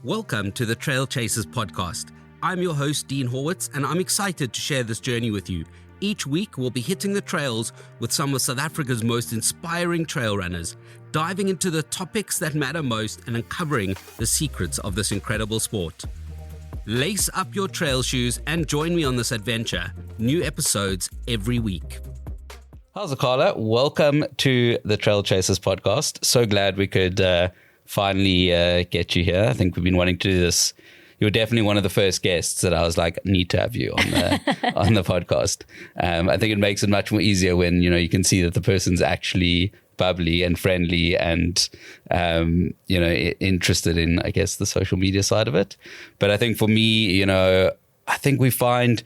Welcome to the Trail Chasers podcast. I'm your host, Dean Horwitz, and I'm excited to share this journey with you. Each week, we'll be hitting the trails with some of South Africa's most inspiring trail runners, diving into the topics that matter most and uncovering the secrets of this incredible sport. Lace up your trail shoes and join me on this adventure. New episodes every week. How's it, Carla? Welcome to the Trail Chasers podcast. So glad we could finally get you here. I think we've been wanting to do this. You're definitely one of the first guests that I was like, need to have you on the on the podcast. I think it makes it much more easier when you can see that the person's actually bubbly and friendly and interested in, I guess, the social media side of it. But I think for me, I find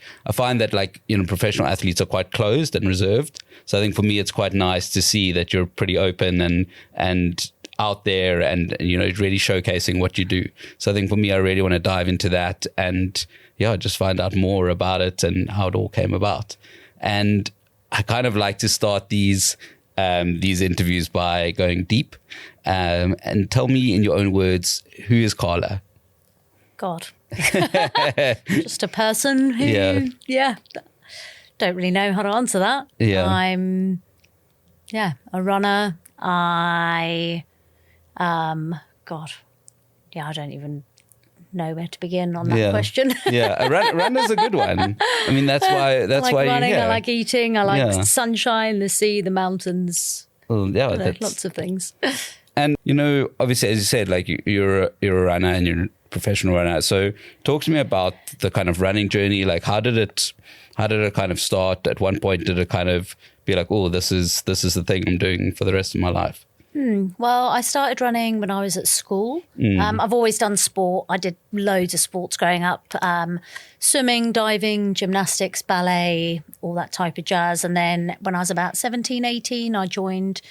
that professional athletes are quite closed and reserved. So I think for me, it's quite nice to see that you're pretty open and out there and really showcasing what you do. So I think for me, I really want to dive into that and just find out more about it and how it all came about. And I kind of like to start these interviews by going deep and tell me in your own words, who is Carla? God. Just a person who don't really know how to answer that. I'm a runner. I don't even know where to begin on that question. A runner's a good one. I mean, that's why I like why running, you're here. I like eating, I like sunshine, the sea, the mountains. Well, lots of things. And obviously, as you said, like you're a runner and you're a professional runner. So talk to me about the kind of running journey. Like how did it kind of start? At one point, did it kind of be like, oh, this is the thing I'm doing for the rest of my life? Well, I started running when I was at school. I've always done sport. I did loads of sports growing up, swimming, diving, gymnastics, ballet, all that type of jazz. And then when I was about 17, 18, I joined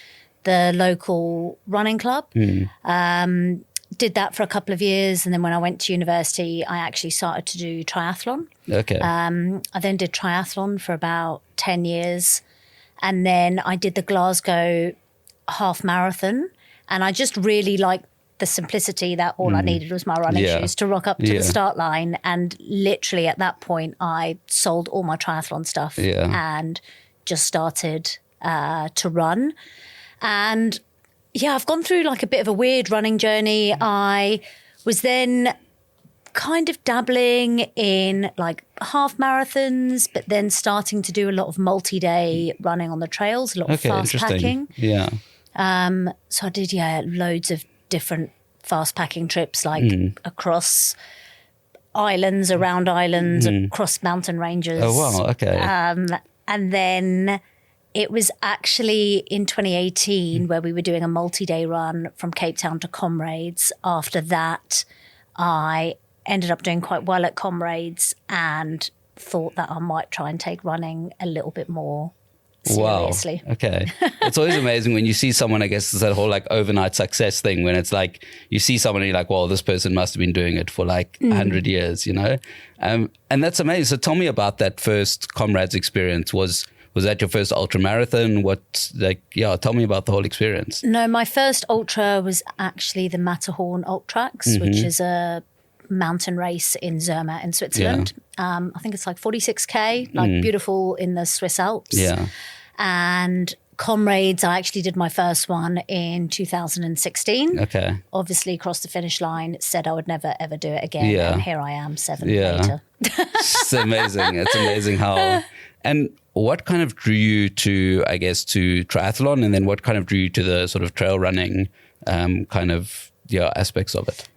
the local running club. Did that for a couple of years. And then when I went to university, I actually started to do triathlon. Okay. I then did triathlon for about 10 years. And then I did the Glasgow half marathon, and I just really liked the simplicity that all I needed was my running shoes to rock up to the start line. And literally at that point I sold all my triathlon stuff and just started to run. And I've gone through like a bit of a weird running journey. I was then kind of dabbling in like half marathons, but then starting to do a lot of multi-day running on the trails, a lot of fast packing. So I did loads of different fast packing trips, like across islands, around islands, across mountain ranges. Oh wow, okay. And then it was actually in 2018 where we were doing a multi-day run from Cape Town to Comrades. After that, I ended up doing quite well at Comrades and thought that I might try and take running a little bit more seriously. Wow. Okay. It's always amazing when you see someone, I guess, it's that whole like overnight success thing, when it's like you see someone and you're like, well, this person must have been doing it for like 100 years, and that's amazing. So tell me about that first Comrades experience. Was that your first ultra marathon? Tell me about the whole experience. No, my first ultra was actually the Matterhorn Ultrax, which is a mountain race in Zermatt in Switzerland. I think it's like 46k, like beautiful in the Swiss Alps. And Comrades, I actually did my first one in 2016. Okay. Obviously crossed the finish line, said I would never ever do it again. And here I am 7 years later. It's amazing. It's amazing how. And what kind of drew you to triathlon, and then what kind of drew you to the sort of trail running aspects of it?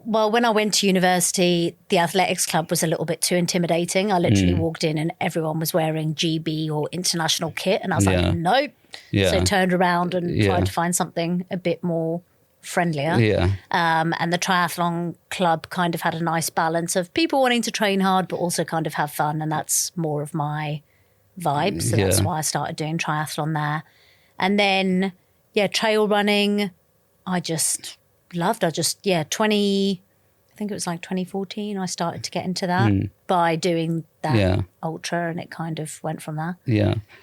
Well, when I went to university, the athletics club was a little bit too intimidating. I literally walked in and everyone was wearing GB or international kit. And I was like, nope. So I turned around and tried to find something a bit more friendlier. And the triathlon club kind of had a nice balance of people wanting to train hard, but also kind of have fun. And that's more of my vibe. So that's why I started doing triathlon there. And then, trail running, I just loved. I think it was like 2014, I started to get into that by doing that ultra, and it kind of went from there.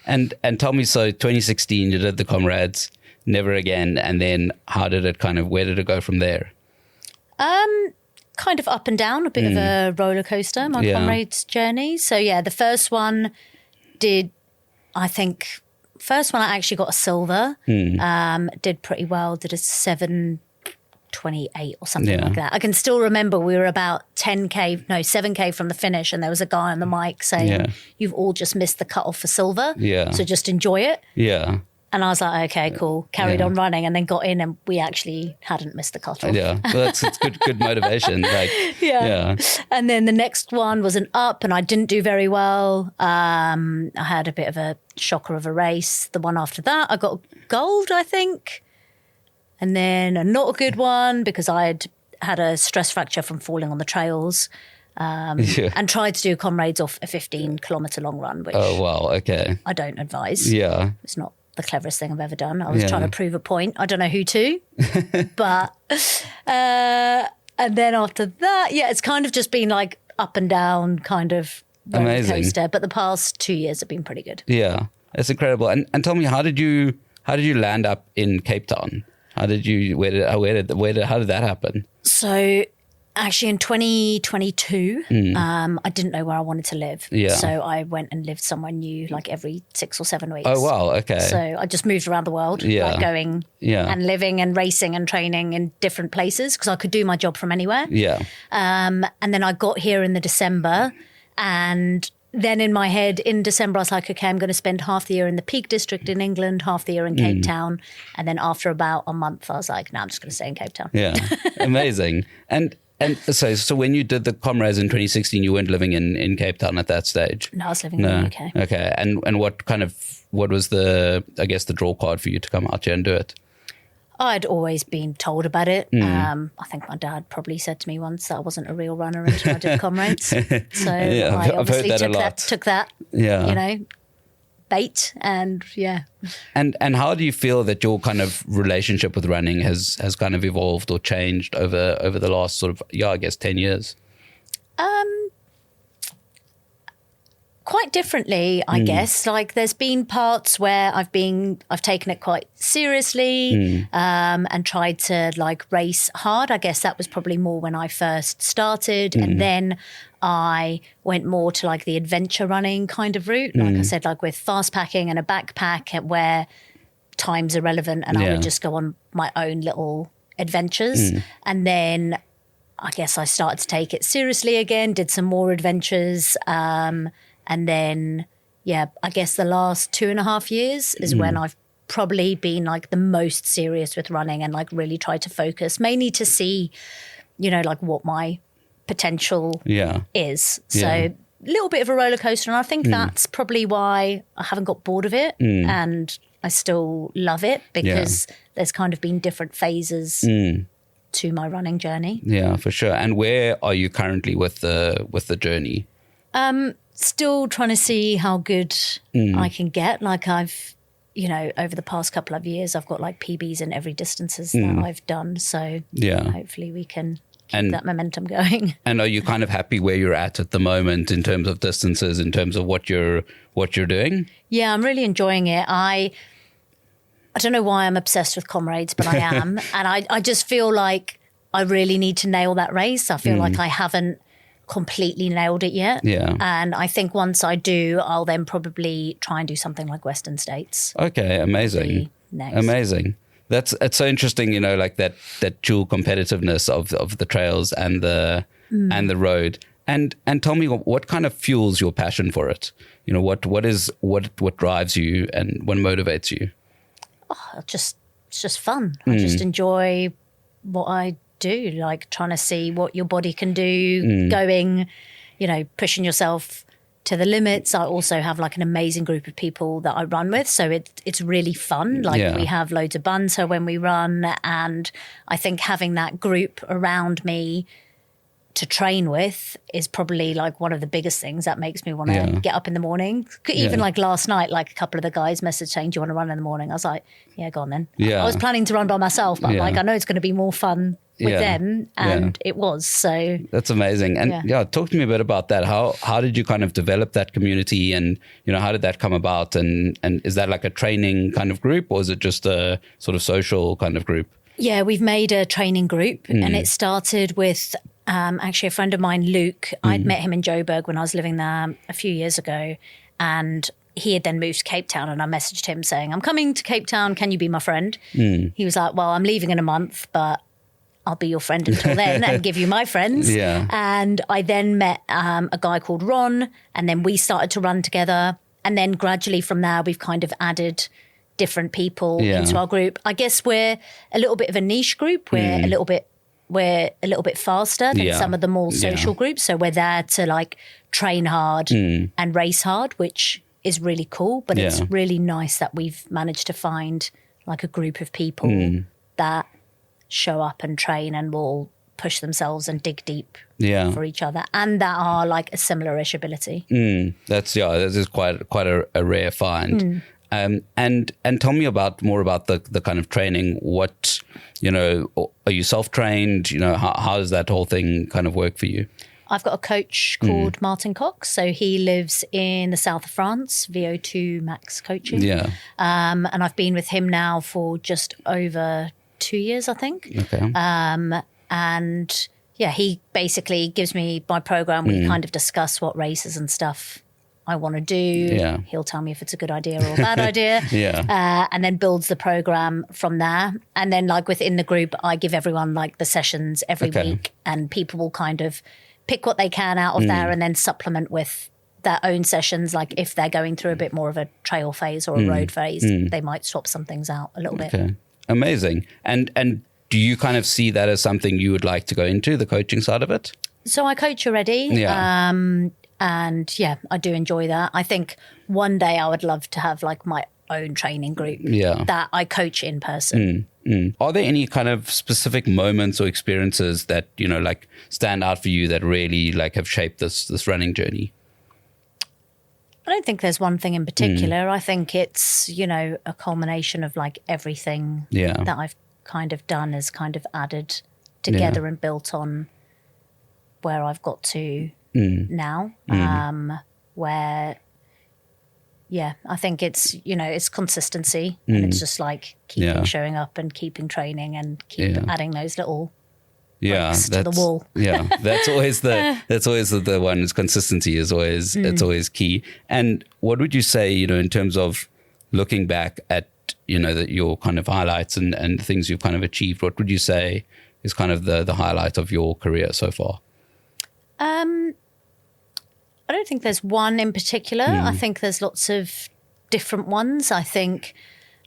And tell me, so 2016 you did the Comrades, never again, and then where did it go from there? Kind of up and down, a bit of a roller coaster, my Comrades journey. So yeah, the first one I actually got a silver, did pretty well, did a 7:28 or something like that. I can still remember we were about 7K from the finish, and there was a guy on the mic saying, you've all just missed the cutoff for silver, so just enjoy it. Yeah. And I was like, okay, cool. Carried on running, and then got in, and we actually hadn't missed the cutoff. Yeah, well, it's good motivation. Like, And then the next one was an up, and I didn't do very well. I had a bit of a shocker of a race. The one after that, I got gold, I think. And then a not a good one because I had a stress fracture from falling on the trails. And tried to do Comrades off a 15-kilometre long run, which I don't advise. Yeah. It's not the cleverest thing I've ever done. I was trying to prove a point. I don't know who to, but and then after that, it's kind of just been like up and down kind of roller coaster. But the past 2 years have been pretty good. Yeah, it's incredible. And tell me, how did you land up in Cape Town? How did that happen? So actually in 2022, I didn't know where I wanted to live. Yeah. So I went and lived somewhere new like every 6 or 7 weeks. Oh, wow. Okay. So I just moved around the world, like going and living and racing and training in different places because I could do my job from anywhere. Yeah. And then I got here in the December, and then in my head in December, I was like, okay, I'm going to spend half the year in the Peak District in England, half the year in Cape Town. And then after about a month, I was like, no, I'm just going to stay in Cape Town. Yeah. Amazing. And so when you did the Comrades in 2016, you weren't living in Cape Town at that stage? No, I was living in the UK. Okay. And what was the draw card for you to come out here and do it? I'd always been told about it. I think my dad probably said to me once that I wasn't a real runner until I did Comrades. So I obviously took that, bait, and And how do you feel that your kind of relationship with running has kind of evolved or changed over the last sort of 10 years? Quite differently, I guess. Like there's been parts where I've taken it quite seriously and tried to like race hard. I guess that was probably more when I first started, and then I went more to like the adventure running kind of route. Like I said, like with fast packing and a backpack where time's irrelevant, and I would just go on my own little adventures. And then I guess I started to take it seriously again, did some more adventures. And then, I guess the last 2.5 years is when I've probably been like the most serious with running and like really tried to focus, mainly to see, like what my potential is. So a little bit of a roller coaster. And I think that's probably why I haven't got bored of it. And I still love it because there's kind of been different phases to my running journey. Yeah, for sure. And where are you currently with the journey? Still trying to see how good I can get. Like I've, over the past couple of years, I've got like PBs in every distances that I've done. So hopefully we can keep that momentum going. And are you kind of happy where you're at the moment in terms of distances, in terms of what you're doing? Yeah, I'm really enjoying it. I don't know why I'm obsessed with Comrades, but I am. And I just feel like I really need to nail that race. I feel like I haven't completely nailed it yet. Yeah. And I think once I do, I'll then probably try and do something like Western States. Okay, amazing. Amazing. It's so interesting, like that dual competitiveness of the trails and the road. And tell me what kind of fuels your passion for it? What drives you and what motivates you? Oh, it's just fun. I just enjoy what I do, like trying to see what your body can do, going, pushing yourself to the limits. I also have like an amazing group of people that I run with, so it's really fun. Like we have loads of banter when we run, and I think having that group around me to train with is probably like one of the biggest things that makes me want to get up in the morning. Even like last night, like a couple of the guys messaged saying, do you want to run in the morning? I was like, yeah, go on then. I was planning to run by myself, but like I know it's going to be more fun with them, and it was. So that's amazing. And talk to me a bit about that. How did you kind of develop that community, and how did that come about, and is that like a training kind of group, or is it just a sort of social kind of group? Yeah, we've made a training group and it started with actually a friend of mine, Luke. I'd met him in Joburg when I was living there a few years ago, and he had then moved to Cape Town, and I messaged him saying, I'm coming to Cape Town, can you be my friend? He was like, well, I'm leaving in a month, but I'll be your friend until then and give you my friends. Yeah. And I then met a guy called Ron, and then we started to run together. And then gradually from there, we've kind of added different people into our group. I guess we're a little bit of a niche group. We're a little bit faster than some of the more social groups. So we're there to like train hard and race hard, which is really cool. But it's really nice that we've managed to find like a group of people that show up and train and will push themselves and dig deep for each other, and that are like a similar-ish ability. That is quite a rare find. And tell me more about the kind of training. What, are you self-trained? How does that whole thing kind of work for you? I've got a coach called Martin Cox. So he lives in the south of France, VO2 Max coaching. Yeah. And I've been with him now for just over 2 years, I think. Okay. And yeah, he basically gives me my program. We kind of discuss what races and stuff I want to do. Yeah. He'll tell me if it's a good idea or a bad idea. And then builds the program from there. And then like within the group, I give everyone like the sessions every week, and people will kind of pick what they can out of there and then supplement with their own sessions. Like if they're going through a bit more of a trail phase or a road phase, they might swap some things out a little bit. Okay. Amazing. And do you kind of see that as something you would like to go into, the coaching side of it? So I coach already. Yeah. And yeah, I do enjoy that. I think one day I would love to have like my own training group that I coach in person. Are there any kind of specific moments or experiences that, like stand out for you that really like have shaped this running journey? I don't think there's one thing in particular. I think it's, a culmination of like everything that I've kind of done has kind of added together and built on where I've got to now. Where, I think it's, it's consistency and it's just like keeping showing up and keeping training and keep adding those little bricks to the wall. That's always the one. Is consistency is always it's always key. And what would you say, in terms of looking back at your kind of highlights and things you've kind of achieved? What would you say is kind of the highlight of your career so far? I don't think there's one in particular. I think there's lots of different ones. I think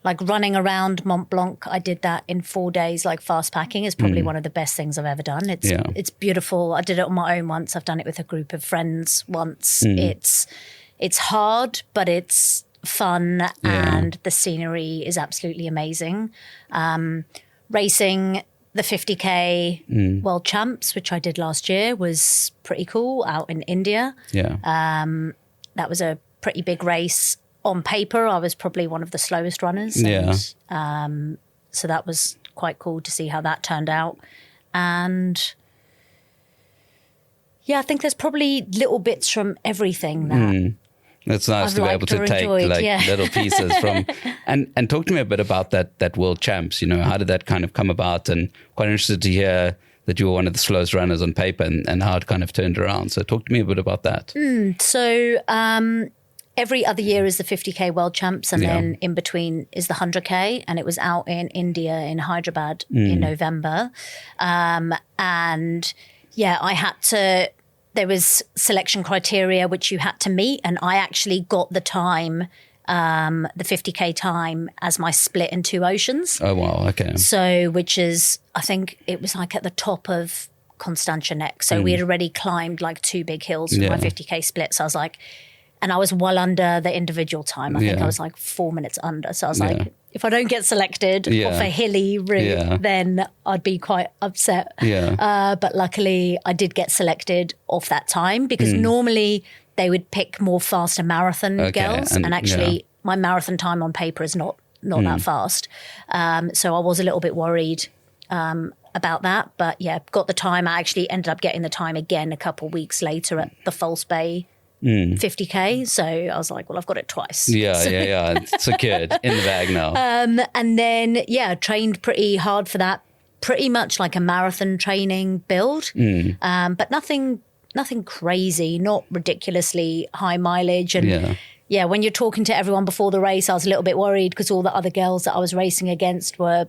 like running around Mont Blanc, I did that in 4 days, like fast packing is probably one of the best things I've ever done. It's beautiful. I did it on my own once. I've done it with a group of friends once. It's hard, but it's fun and the scenery is absolutely amazing. Racing the 50K World Champs, which I did last year, was pretty cool out in India. That was a pretty big race. On paper, I was probably one of the slowest runners. And, so that was quite cool to see how that turned out. And I think there's probably little bits from everything that it's nice to be able to take little pieces from, and talk to me a bit about that World Champs. How did that kind of come about? And quite interested to hear that you were one of the slowest runners on paper and how it kind of turned around. So talk to me a bit about that. So every other year is the 50K World Champs, and then in between is the 100K, and it was out in India in Hyderabad in November. I had to. There was selection criteria which you had to meet, and I actually got the time, the 50K time, as my split in two oceans. Oh, wow, okay. So, which is, I think it was like at the top of Constantia Neck. So we had already climbed like two big hills for my 50K split. So I was like, and I was well under the individual time. I think I was like 4 minutes under. So I was like, if I don't get selected off a hilly route, then I'd be quite upset. But luckily I did get selected off that time, because normally they would pick more faster marathon girls. And actually my marathon time on paper is not that fast. So I was a little bit worried about that. But got the time. I actually ended up getting the time again a couple of weeks later at the False Bay 50K. So I was like, well, I've got it twice. Yeah. It's secured in the bag now. And then, trained pretty hard for that. Pretty much like a marathon training build, but nothing crazy, not ridiculously high mileage. And when you're talking to everyone before the race, I was a little bit worried because all the other girls that I was racing against were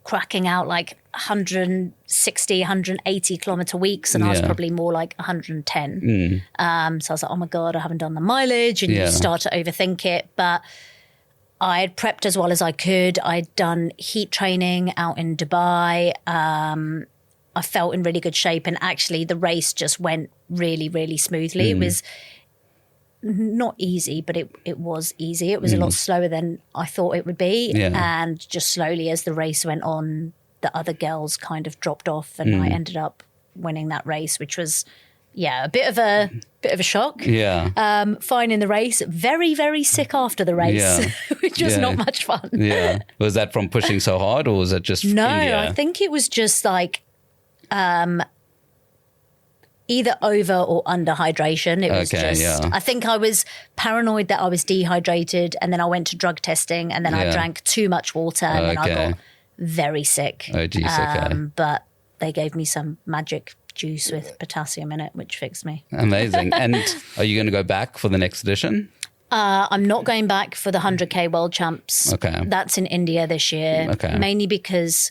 cracking out like 160, 180 kilometer weeks, and I was probably more like 110. So I was like, oh my God, I haven't done the mileage, and you start to overthink it. But I had prepped as well as I could. I'd done heat training out in Dubai. I felt in really good shape, and actually the race just went really, really smoothly. It was not easy, but it was easy. It was a lot slower than I thought it would be. And just slowly as the race went on, the other girls kind of dropped off, and I ended up winning that race, which was a bit of a shock. Fine in the race, very, very sick after the race, which was not much fun. Was that from pushing so hard, or was it just India? I think it was just like either over or under hydration. It was I think I was paranoid that I was dehydrated, and then I went to drug testing, and then I drank too much water, and then I got very sick. Oh geez, but they gave me some magic juice with potassium in it, which fixed me. Amazing. And are you going to go back for the next edition? I'm not going back for the 100K World Champs. That's in India this year, mainly because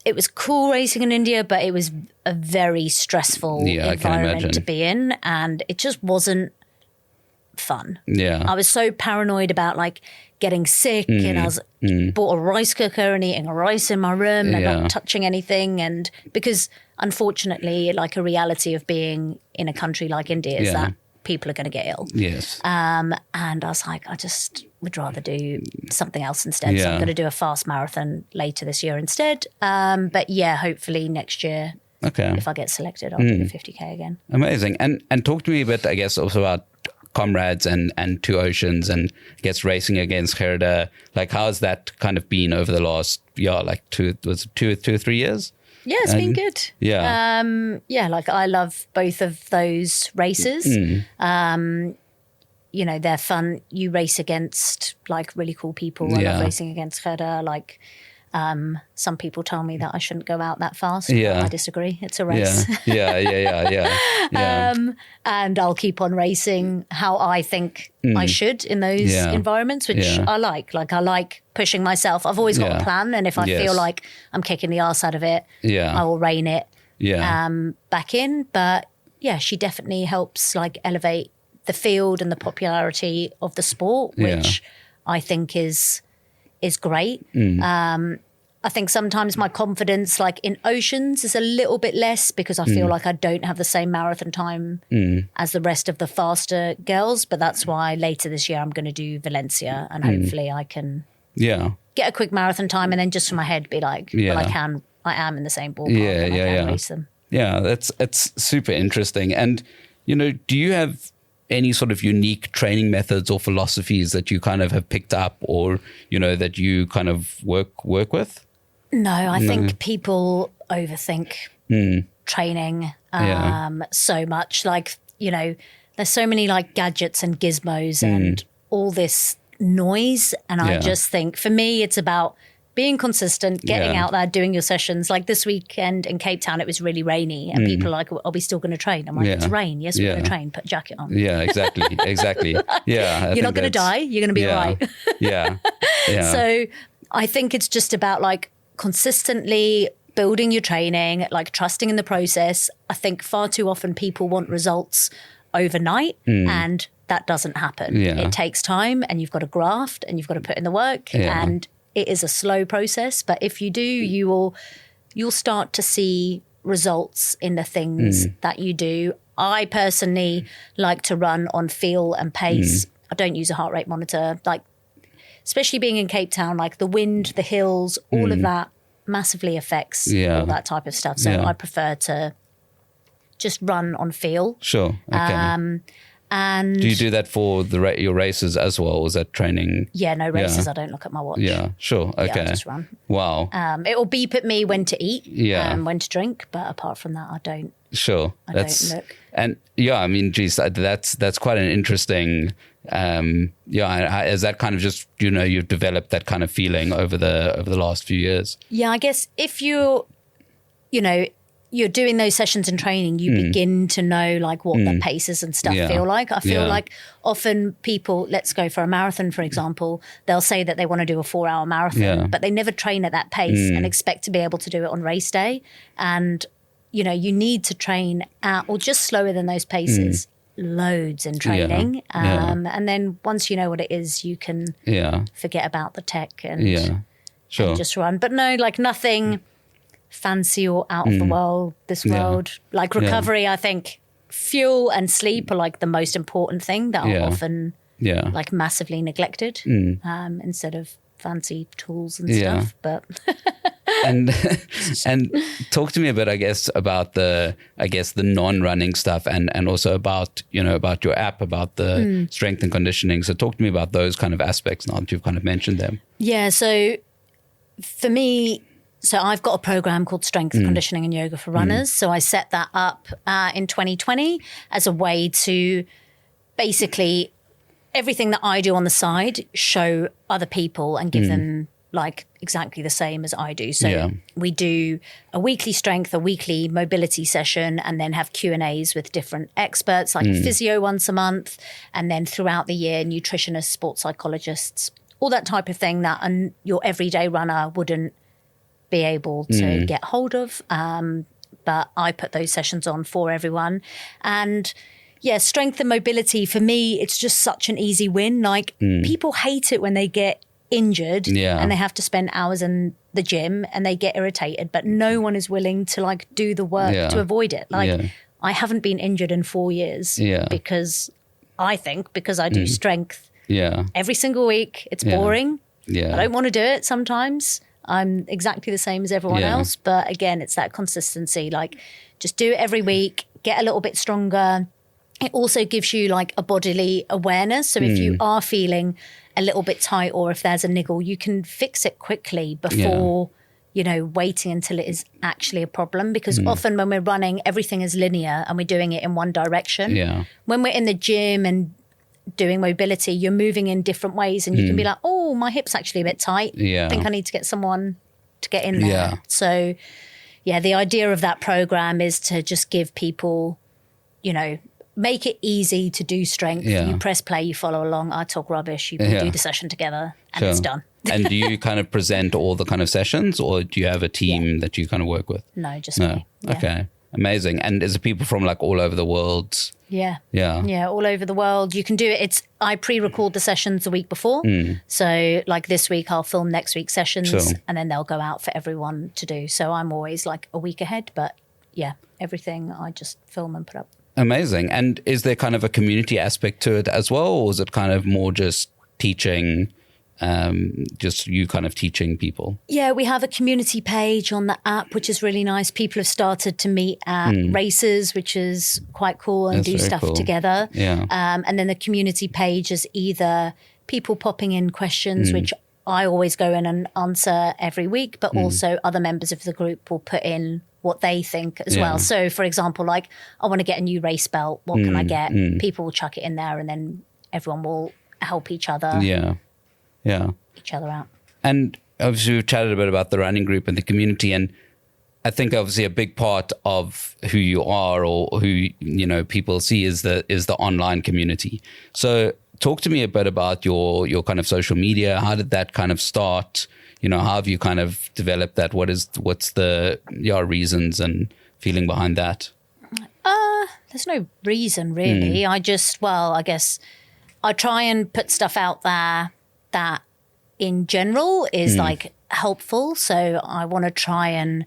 it was cool racing in India, but it was a very stressful environment to be in, and it just wasn't fun. I was so paranoid about like getting sick, and I was bought a rice cooker and eating rice in my room and not touching anything. And because unfortunately, like a reality of being in a country like India is that people are going to get ill. And I was like, I just would rather do something else instead. So I'm going to do a fast marathon later this year instead. But hopefully next year, if I get selected, I'll do the 50K again. Amazing. And talk to me a bit, I guess, also about Comrades and Two Oceans, and I guess racing against Gerda. Like, how's that kind of been over the last two or 3 years? Yeah, it's been good. Like I love both of those races. They're fun. You race against like really cool people. I love racing against Gerda. Like some people tell me that I shouldn't go out that fast. But I disagree. It's a race. And I'll keep on racing how I think I should in those environments, which I like. Like I like pushing myself. I've always got a plan, and if I feel like I'm kicking the arse out of it, I will rein it back in. But she definitely helps like elevate the field and the popularity of the sport, which I think is great. I think sometimes my confidence like in Oceans is a little bit less because I feel like I don't have the same marathon time as the rest of the faster girls, but that's why later this year I'm going to do Valencia, and hopefully I can get a quick marathon time, and then just in my head be like, well, I am in the same ballpark and I can race them. It's super interesting. And do you have any sort of unique training methods or philosophies that you kind of have picked up, or that you kind of work with? No, I think people overthink training so much. Like, there's so many like gadgets and gizmos and all this noise. And I just think for me, it's about being consistent, getting out there, doing your sessions. Like this weekend in Cape Town, it was really rainy, and people are like, are we still going to train? I'm like, it's rain. Yes, we're going to train. Put a jacket on. Yeah, exactly. You're not going to die. You're going to be all right. So I think it's just about like consistently building your training, like trusting in the process. I think far too often people want results overnight, and that doesn't happen. It takes time, and you've got to graft, and you've got to put in the work, and it is a slow process. But if you do, you'll start to see results in the things that you do. I personally like to run on feel and pace. I don't use a heart rate monitor. Like, especially being in Cape Town, like the wind, the hills, all of that massively affects all that type of stuff. So I prefer to just run on feel. Sure. Okay. And do you do that for your races as well? Is that training? Yeah, no races. I don't look at my watch. Yeah, sure. Okay. I just run. Wow. It will beep at me when to eat and when to drink. But apart from that, I don't Sure. I don't look. And yeah, I mean, geez, that's quite an interesting, is that kind of just, you've developed that kind of feeling over the last few years? Yeah, I guess if you're doing those sessions and training, you begin to know like what the paces and stuff feel like. I feel like often people, let's go for a marathon, for example, they'll say that they want to do a 4-hour marathon, but they never train at that pace and expect to be able to do it on race day. And, you need to train at or just slower than those paces, loads in training. And then once you know what it is, you can forget about the tech and just run. But no, like nothing fancy or out of the world, world. Like recovery, I think fuel and sleep are like the most important thing that are often like massively neglected instead of fancy tools and stuff. But and talk to me a bit, I guess, about the non-running stuff and also about about your app, about the strength and conditioning. So talk to me about those kind of aspects now that you've kind of mentioned them. Yeah, so for me, so I've got a program called Strength Conditioning and Yoga for Runners. So I set that up in 2020 as a way to basically everything that I do on the side show other people and give them like exactly the same as I do. So we do a weekly strength, a weekly mobility session, and then have Q&As with different experts like physio once a month, and then throughout the year, nutritionists, sports psychologists, all that type of thing that your everyday runner wouldn't be able to get hold of. But I put those sessions on for everyone. And strength and mobility, for me, it's just such an easy win. Like people hate it when they get injured and they have to spend hours in the gym and they get irritated, but no one is willing to like do the work to avoid it. Like I haven't been injured in 4 years because I do strength every single week. It's boring. I don't want to do it sometimes. I'm exactly the same as everyone else. But again, it's that consistency, like just do it every week, get a little bit stronger. It also gives you like a bodily awareness. So if you are feeling a little bit tight or if there's a niggle, you can fix it quickly before, waiting until it is actually a problem. Because often when we're running, everything is linear and we're doing it in one direction. When we're in the gym and doing mobility, you're moving in different ways and you can be like, oh, my hip's actually a bit tight. I think I need to get someone to get in there. So the idea of that program is to just give people, make it easy to do strength. You press play, you follow along. I talk rubbish. You do the session together and it's done. And do you kind of present all the kind of sessions or do you have a team that you kind of work with? No, just me. Okay. Amazing. And is it people from like all over the world? Yeah, all over the world. You can do it. I pre-record the sessions the week before. So like this week, I'll film next week's sessions and then they'll go out for everyone to do. So I'm always like a week ahead, but everything I just film and put up. Amazing. And is there kind of a community aspect to it as well? Or is it kind of more just teaching, just you kind of teaching people? Yeah, we have a community page on the app, which is really nice. People have started to meet at races, which is quite cool, and do stuff together. And then the community page is either people popping in questions, which I always go in and answer every week, but also other members of the group will put in what they think as well. So for example, like I want to get a new race belt. What can I get? People will chuck it in there and then everyone will help each other. Each other out. And obviously we've chatted a bit about the running group and the community, and I think obviously a big part of who you are or who people see is the online community. So talk to me a bit about your kind of social media. How did that kind of start? How have you kind of developed that? What's the reasons and feeling behind that? There's no reason really. I guess I try and put stuff out there that in general is like helpful. So I want to try and,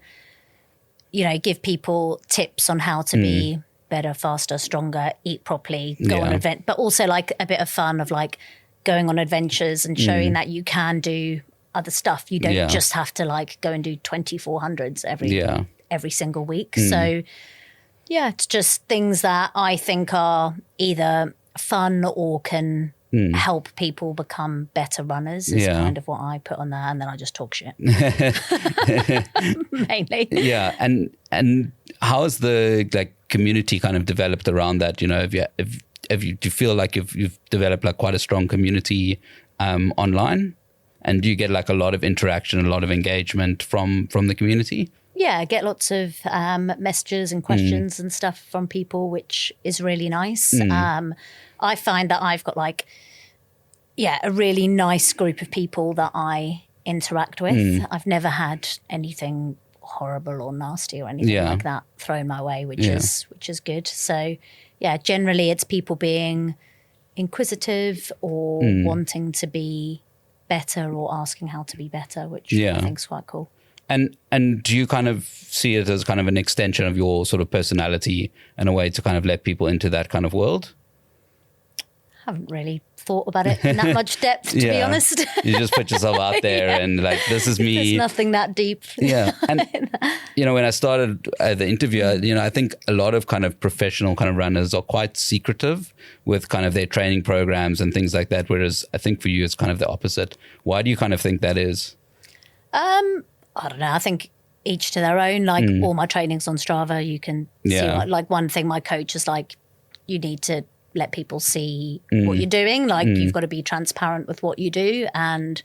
give people tips on how to be better, faster, stronger, eat properly, go on event, but also like a bit of fun of like going on adventures and showing that you can do other stuff. You don't just have to like go and do 2400s every single week. So it's just things that I think are either fun or can help people become better runners is kind of what I put on there, and then I just talk shit. Mainly. And how has the like community kind of developed around that? You know, do you feel like you've developed like quite a strong community online? And do you get like a lot of interaction, a lot of engagement from the community? Yeah, I get lots of messages and questions and stuff from people, which is really nice. I find that I've got like, a really nice group of people that I interact with. I've never had anything horrible or nasty or anything like that thrown my way, which is good. So yeah, generally it's people being inquisitive or wanting to be better or asking how to be better, which I think is quite cool. And do you kind of see it as kind of an extension of your sort of personality and a way to kind of let people into that kind of world? I haven't really thought about it in that much depth, to be honest. You just put yourself out there and like, this is me. There's nothing that deep. Yeah. And, you know, when I started the interview, you know, I think a lot of kind of professional kind of runners are quite secretive with kind of their training programs and things like that. Whereas I think for you, it's kind of the opposite. Why do you kind of think that is? I don't know. I think each to their own. Like all my training's on Strava. You can see like one thing my coach is like, you need to let people see what you're doing. Like you've got to be transparent with what you do. And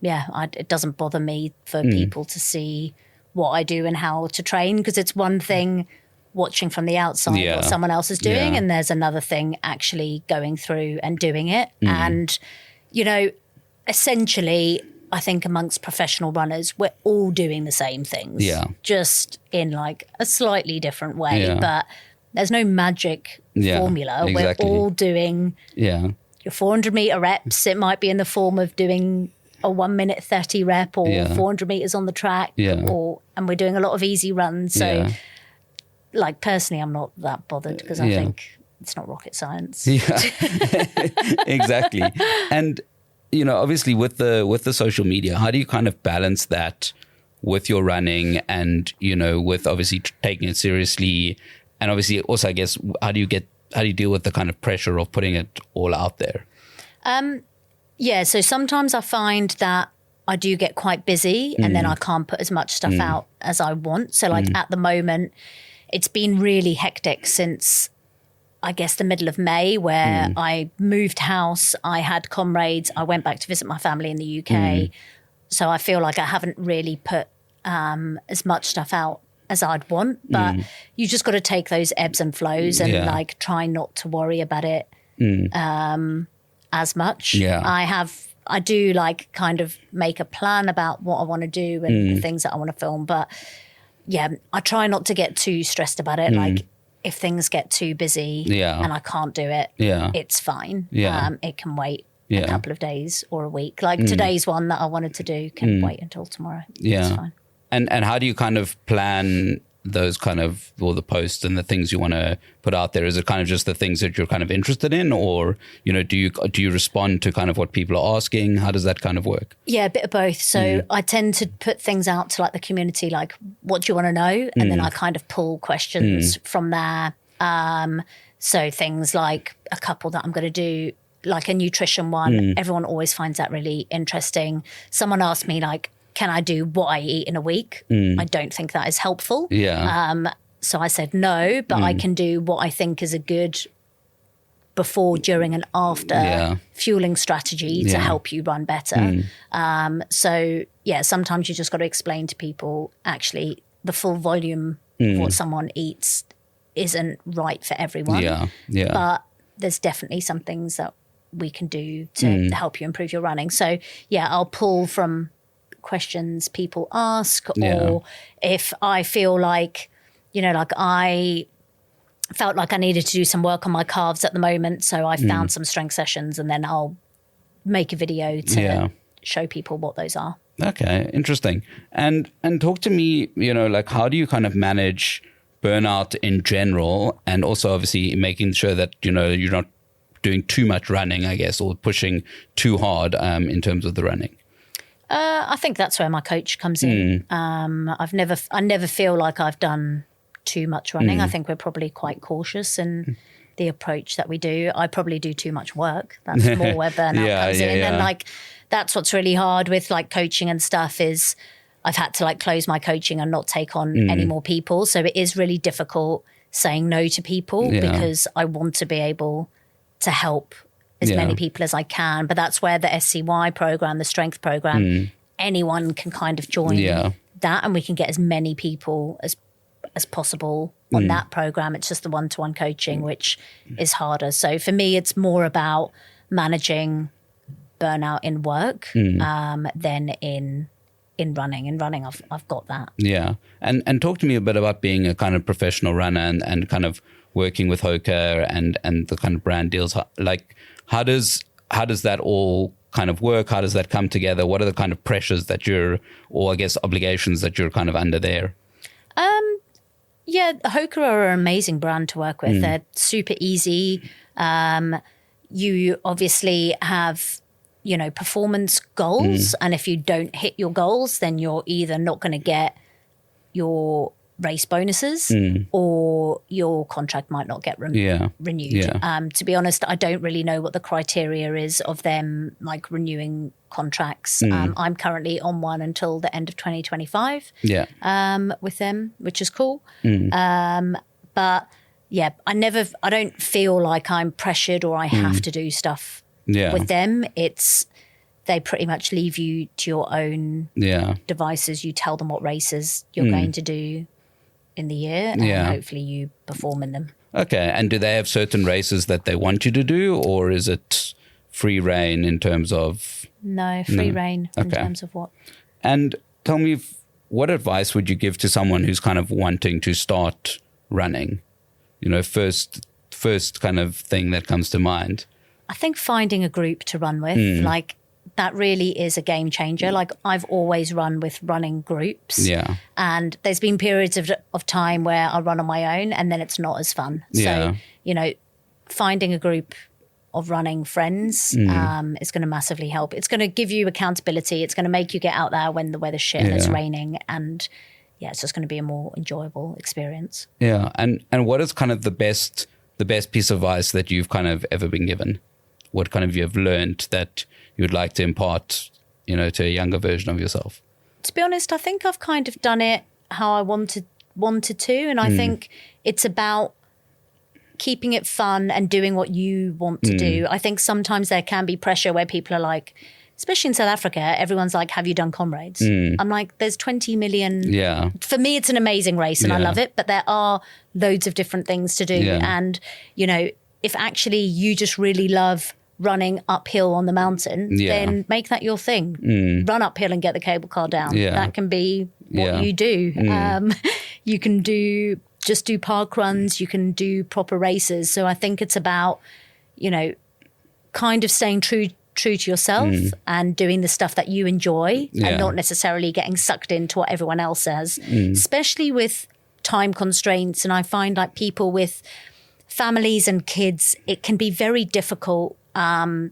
it doesn't bother me for people to see what I do and how to train, because it's one thing watching from the outside what someone else is doing. And there's another thing actually going through and doing it. And, you know, essentially, I think amongst professional runners, we're all doing the same things, just in like a slightly different way. But there's no magic formula. Exactly. We're all doing your 400 meter reps. It might be in the form of doing a 1 minute 30 rep or 400 meters on the track, and we're doing a lot of easy runs. So, like personally, I'm not that bothered because I think it's not rocket science. Yeah, exactly. And you know, obviously with the social media, how do you kind of balance that with your running and, you know, with obviously taking it seriously? And obviously also, I guess, how do you deal with the kind of pressure of putting it all out there? So sometimes I find that I do get quite busy and then I can't put as much stuff out as I want. So like at the moment, it's been really hectic since I guess the middle of May, where I moved house, I had Comrades, I went back to visit my family in the UK. So I feel like I haven't really put as much stuff out as I'd want, but you just got to take those ebbs and flows and like try not to worry about it as much. I do like kind of make a plan about what I want to do and the things that I want to film, but I try not to get too stressed about it. Like if things get too busy and I can't do it, it's fine. It can wait a couple of days or a week. Like today's one that I wanted to do can wait until tomorrow. It's fine. And how do you kind of plan those kind of, all the posts and the things you want to put out there? Is it kind of just the things that you're kind of interested in, or, you know, do you respond to kind of what people are asking? How does that kind of work? Yeah, a bit of both. So I tend to put things out to like the community, like, what do you want to know? And then I kind of pull questions from there. So things like a couple that I'm going to do, like a nutrition one. Everyone always finds that really interesting. Someone asked me like, can I do what I eat in a week? I don't think that is helpful. So I said no, but I can do what I think is a good before, during and after fueling strategy to help you run better. Sometimes you just got to explain to people actually the full volume of what someone eats isn't right for everyone. But there's definitely some things that we can do to help you improve your running. So I'll pull from questions people ask, or if I feel like, you know, like I felt like I needed to do some work on my calves at the moment, so I found some strength sessions and then I'll make a video to show people what those are. Okay, interesting. And talk to me, you know, like how do you kind of manage burnout in general, and also obviously making sure that, you know, you're not doing too much running, I guess, or pushing too hard in terms of the running? I think that's where my coach comes in. I never feel like I've done too much running. I think we're probably quite cautious in the approach that we do. I probably do too much work. That's more where burnout comes in. And like, that's what's really hard with like coaching and stuff is I've had to like close my coaching and not take on any more people. So it is really difficult saying no to people because I want to be able to help as many people as I can. But that's where the SCY program, the strength program, anyone can kind of join that, and we can get as many people as possible on that program. It's just the one-to-one coaching, which is harder. So for me, it's more about managing burnout in work than in running. In running, I've got that. Yeah. And talk to me a bit about being a kind of professional runner and kind of working with Hoka and the kind of brand deals. Like, how does that all kind of work? How does that come together? What are the kind of pressures that or I guess obligations that you're kind of under there? Yeah, Hoka are an amazing brand to work with. They're super easy. You obviously have, performance goals. And if you don't hit your goals, then you're either not going to get your race bonuses or your contract might not get renewed. To be honest, I don't really know what the criteria is of them like renewing contracts. I'm currently on one until the end of 2025 with them, which is cool. But yeah, I don't feel like I'm pressured or I have to do stuff with them. They pretty much leave you to your own devices. You tell them what races you're going to do in the year and hopefully you perform in them. Okay. And do they have certain races that they want you to do, or is it free reign in terms of... No, free reign in terms of what? And tell me, what advice would you give to someone who's kind of wanting to start running? First kind of thing that comes to mind. I think finding a group to run with, like, that really is a game changer. Like, I've always run with running groups. Yeah. And there's been periods of time where I run on my own and then it's not as fun. So, finding a group of running friends is going to massively help. It's going to give you accountability. It's going to make you get out there when the weather's shit and it's raining, and it's just going to be a more enjoyable experience. Yeah. And what is kind of the best piece of advice that you've kind of ever been given? What kind of you have learned that you would like to impart, to a younger version of yourself? To be honest, I think I've kind of done it how I wanted to. And I think it's about keeping it fun and doing what you want to do. I think sometimes there can be pressure where people are like, especially in South Africa, everyone's like, have you done Comrades? I'm like, there's 20 million. Yeah. For me, it's an amazing race and I love it, but there are loads of different things to do. Yeah. And, if actually you just really love running uphill on the mountain, then make that your thing. Run uphill and get the cable car down. Yeah. That can be what you do. You can do park runs, you can do proper races. So I think it's about, kind of staying true to yourself and doing the stuff that you enjoy and not necessarily getting sucked into what everyone else says, especially with time constraints. And I find like people with families and kids, it can be very difficult to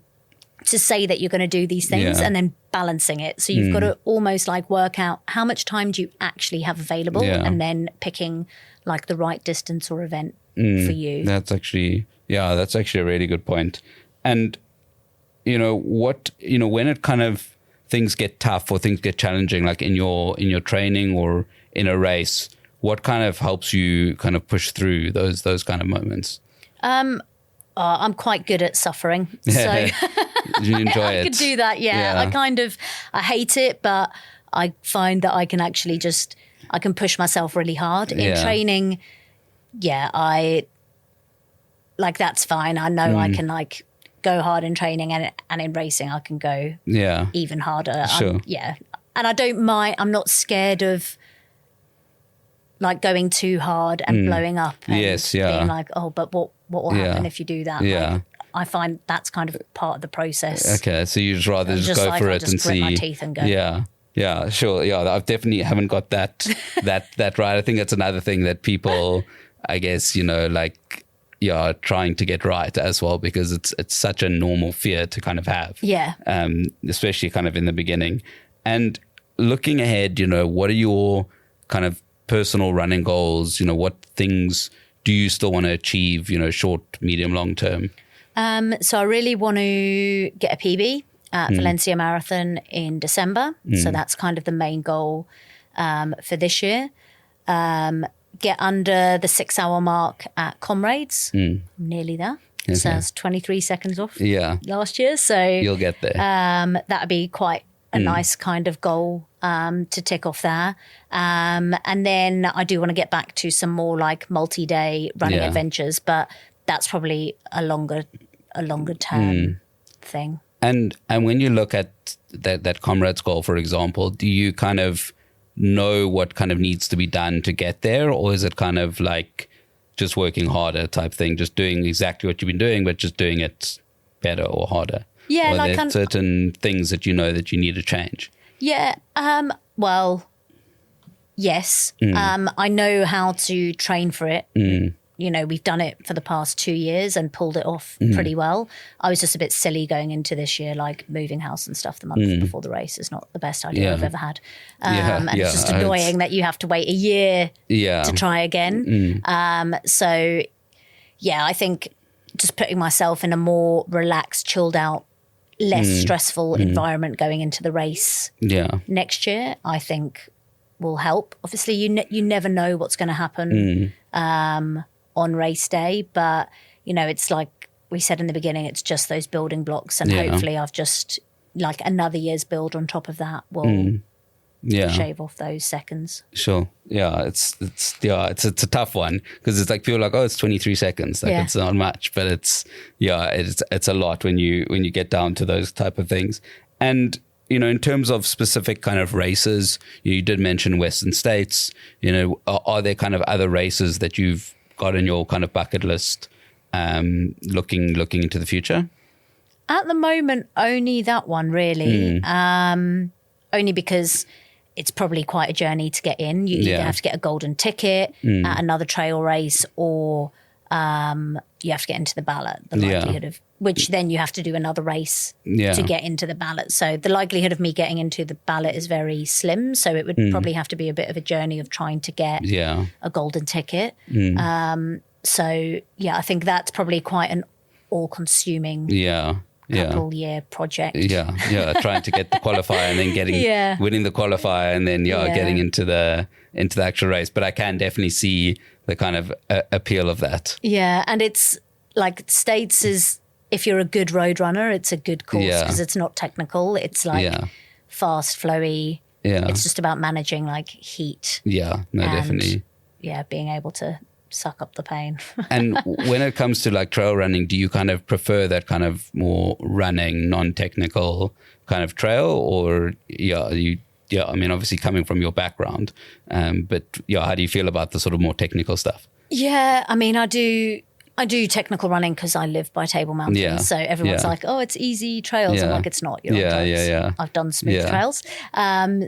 say that you're going to do these things and then balancing it. So you've got to almost like work out how much time do you actually have available and then picking like the right distance or event for you. That's actually a really good point. And, when it kind of things get tough or things get challenging, like in your training or in a race, what kind of helps you kind of push through those kind of moments? I'm quite good at suffering. So you enjoy it? I could do that, I hate it, but I find that I can actually I can push myself really hard. In training, that's fine. I know I can like go hard in training, and in racing I can go even harder. Sure. And I don't mind. I'm not scared of like going too hard and blowing up and being like, oh, but what will happen if you do that? Yeah. Like, I find that's kind of part of the process. Okay, so you just rather just go for it and see. Grit my teeth and go. Yeah, sure. Yeah, I definitely haven't got that right. I think that's another thing that people, I guess, trying to get right as well, because it's such a normal fear to kind of have. Yeah. Especially kind of in the beginning. And looking ahead, what are your kind of personal running goals? What things do you still want to achieve, short, medium, long term? So I really want to get a PB. at Valencia Marathon in December. So that's kind of the main goal for this year. Get under the 6 hour mark at Comrades. I'm nearly there. Okay. So that's 23 seconds off last year. So you'll get there. That would be quite a nice kind of goal to tick off there. And then I do want to get back to some more like multi-day running adventures, but that's probably a longer term thing. And when you look at that Comrades goal, for example, do you kind of know what kind of needs to be done to get there, or is it kind of like just working harder type thing, just doing exactly what you've been doing, but just doing it better or harder? Yeah, or like there certain things that you know that you need to change? Yeah, well, yes. I know how to train for it. You know, we've done it for the past 2 years and pulled it off pretty well. I was just a bit silly going into this year, like moving house and stuff the month before the race is not the best idea I've ever had. And it's just annoying that you have to wait a year to try again. So, yeah, I think just putting myself in a more relaxed, chilled out, less stressful environment going into the race next year, I think will help. Obviously, you never know what's going to happen on race day, but you know, it's like we said in the beginning, it's just those building blocks, and hopefully I've just like another year's build on top of that will shave off those seconds. Sure. Yeah, it's a tough one, because it's like people are like, oh, it's 23 seconds, like it's not much, but it's a lot when you get down to those type of things. And you know, in terms of specific kind of races, you did mention Western States. You know, are there kind of other races that you've got in your kind of bucket list, looking into the future? At the moment, only that one really. Only because it's probably quite a journey to get in. You either have to get a golden ticket at another trail race, or you have to get into the ballot. The likelihood of which then you have to do another race to get into the ballot. So the likelihood of me getting into the ballot is very slim. So it would probably have to be a bit of a journey of trying to get a golden ticket. So yeah, I think that's probably quite an all-consuming couple year project. Trying to get the qualifier and then winning the qualifier and then getting into the actual race. But I can definitely see the kind of appeal of that. Yeah, and it's like States is, if you're a good road runner, it's a good course because it's not technical. It's like fast, flowy. Yeah. It's just about managing like heat. Yeah, no, definitely. Yeah, being able to suck up the pain. And when it comes to like trail running, do you kind of prefer that kind of more running, non-technical kind of trail, or I mean, obviously coming from your background, but how do you feel about the sort of more technical stuff? Yeah, I mean, I do technical running because I live by Table Mountain. Yeah. So everyone's like, oh, it's easy trails. I'm like, it's not. You're on I've done smooth trails.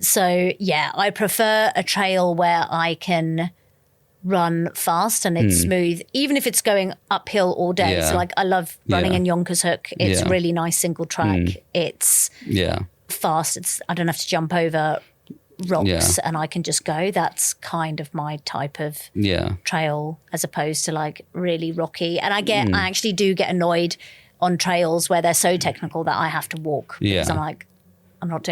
So yeah, I prefer a trail where I can run fast and it's smooth, even if it's going uphill all day. So like I love running in Yonkers Hook. It's a really nice single track. It's fast. I don't have to jump over rocks and I can just go. That's kind of my type of trail, as opposed to like really rocky. And I actually do get annoyed on trails where they're so technical that I have to walk because I'm like, I don't want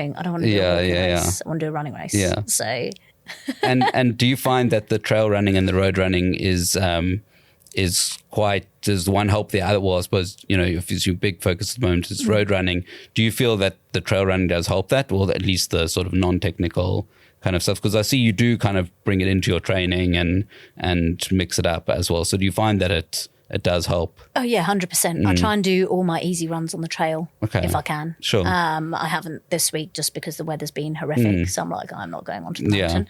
to do a walking race. I want to do a running race. Yeah. So and do you find that the trail running and the road running is quite, does one help the other? Well, I suppose, you know, if it's your big focus at the moment is road running, do you feel that the trail running does help that, or at least the sort of non-technical kind of stuff? Because I see you do kind of bring it into your training and mix it up as well. So do you find that it does help? Oh yeah, 100%. I try and do all my easy runs on the trail if I can. Sure. I haven't this week just because the weather's been horrific. So I'm like, I'm not going onto the mountain.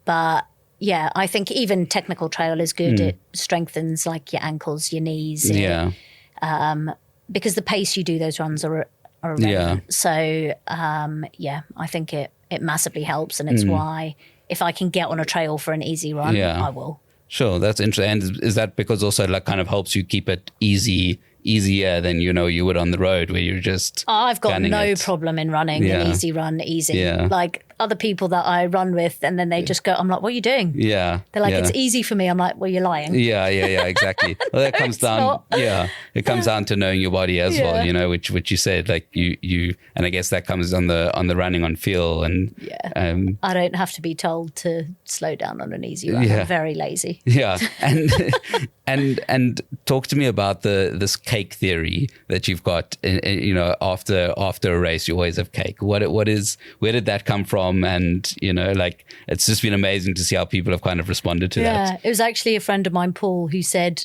But yeah, I think even technical trail is good. It strengthens like your ankles, your knees. Because the pace you do those runs are irrelevant. So I think it massively helps, and it's why if I can get on a trail for an easy run, I will. Sure, that's interesting. And is that because also like kind of helps you keep it easier than you would on the road where you're just I've got no problem in running an easy run, easy. Like other people that I run with, and then they just go, I'm like, what are you doing? Yeah. They're like, yeah. it's easy for me. I'm like, well, you're lying. Yeah, exactly. Well, that comes down, not. it comes down to knowing your body as Yeah. well, you know, which you said, like you, and I guess that comes on the running on feel and, I don't have to be told to slow down on an easy run. I'm very lazy. Yeah. And talk to me about this cake theory that you've got, you know, after a race, you always have cake. Where did that come from? And, you know, like, it's just been amazing to see how people have kind of responded to that. Yeah, it was actually a friend of mine, Paul, who said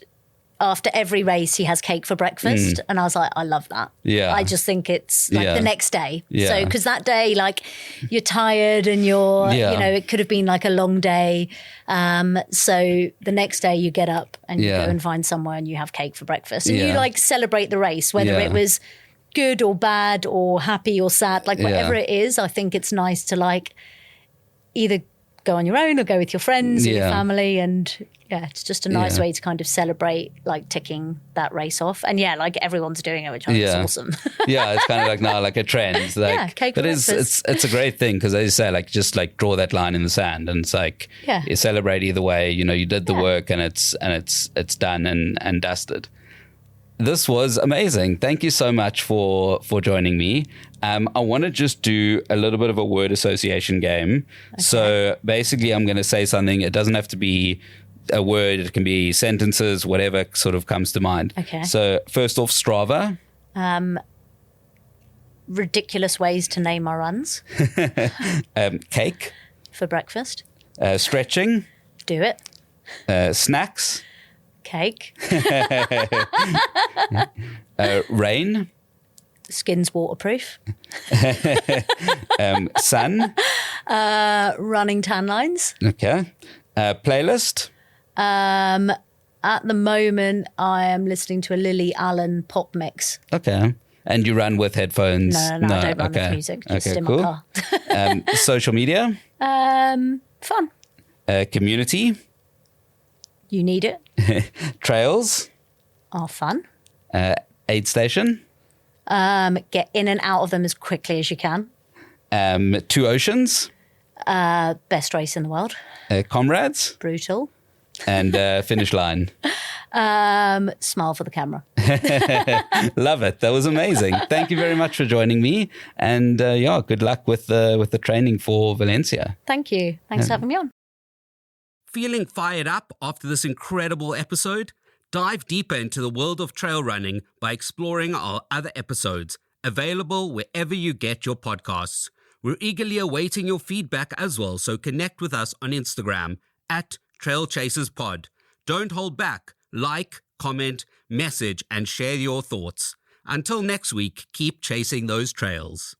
after every race he has cake for breakfast. And I was like, I love that. Yeah. I just think it's like the next day. Yeah. So, because that day, like, you're tired and you're, you know, it could have been like a long day. So the next day you get up and you go and find somewhere and you have cake for breakfast. And you like celebrate the race, whether it was good or bad or happy or sad, like whatever it is. I think it's nice to like either go on your own or go with your friends or your family, and it's just a nice way to kind of celebrate like ticking that race off. And like everyone's doing it, which I think is awesome. It's kind of like now like a trend. It's like, cake but for it's a great thing because, as you say, like just like draw that line in the sand, and it's like you celebrate either way. You know, you did the work, and it's done and dusted. This was amazing. Thank you so much for joining me. I want to just do a little bit of a word association game. Okay. So basically, I'm going to say something. It doesn't have to be a word. It can be sentences, whatever sort of comes to mind. Okay. So first off, Strava. Ridiculous ways to name our runs. Cake. For breakfast. Stretching. Do it. Snacks. Cake. Rain. Skin's waterproof. Sun. Running tan lines. Okay. Playlist. At the moment, I am listening to a Lily Allen pop mix. Okay. And you run with headphones? No, I don't run with music. Just in my car. Social media. Fun. Community. You need it. Trails. Are fun. Aid station. Get in and out of them as quickly as you can. Two oceans. Best race in the world. Comrades. Brutal. And finish line. Smile for the camera. Love it. That was amazing. Thank you very much for joining me. And good luck with the training for Valencia. Thank you. Thanks for having me on. Feeling fired up after this incredible episode? Dive deeper into the world of trail running by exploring our other episodes, available wherever you get your podcasts. We're eagerly awaiting your feedback as well, so connect with us on Instagram @TrailChasersPod. Don't hold back. Like, comment, message, and share your thoughts. Until next week, keep chasing those trails.